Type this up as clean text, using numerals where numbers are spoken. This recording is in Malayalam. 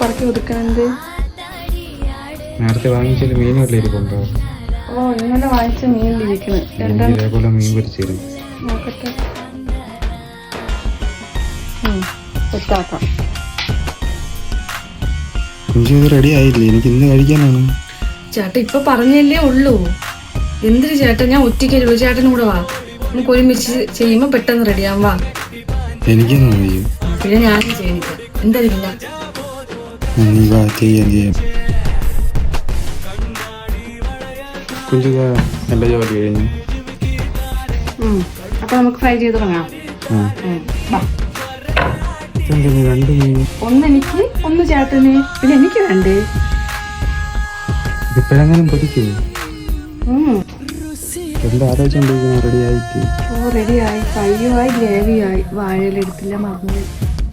പറക്കി ഒതുക്കണത്. നേരത്തെ വാങ്ങിച്ചാൽ മീൻ വല്ല ഇരിപ്പുണ്ടോ? ഓ ഇന്നലെ വാങ്ങിച്ച മീനിലിരിക്കണ്. ഇതേപോലെ മീൻ പൊരിച്ചിരുന്നു. നോക്കട്ടെ. സെറ്റാക്കാം. റെഡി ആയില്ലേ? എനിക്ക് ഇന്ന് കഴിക്കാനാണ്. ചേട്ടൻ ഇപ്പൊ പറഞ്ഞല്ലേ ഉള്ളൂ. എന്തിനു ചേട്ടൻ? ഞാൻ ഒറ്റയ്ക്കല്ലോ, ചേട്ടനും കൂടെ വാ. നമുക്ക് ഒരുമിച്ച് ചെയ്യുമ്പോ പെട്ടെന്ന് റെഡിയാവും. വാ. എനിക്കൊന്നും കഴിയും. പിന്നെ ഞാനും ചെയ്യിക്കാം. എന്തായാലും എന്റെ ജോലി കഴിഞ്ഞു. അപ്പൊ നമുക്ക് ഫ്രൈ ചെയ്ത് തുടങ്ങാം. രണ്ട് മീൻ, ഒന്ന് എനിക്ക്, ഒന്ന് ചേട്ടന്, പിന്നെ എനിക്ക് വേണ്ടേ? ഇതിപ്പോഴെങ്ങനെ പൊതിക്കും? എന്താ ആലോചിച്ചോണ്ടിരിക്കുന്ന? റെഡി ആയിട്ട്? ഓ റെഡിയായി. ഫ്രൈയുമായി ഗ്രേവിയായി. വാഴയിലെടുത്തില്ല, മറന്നു.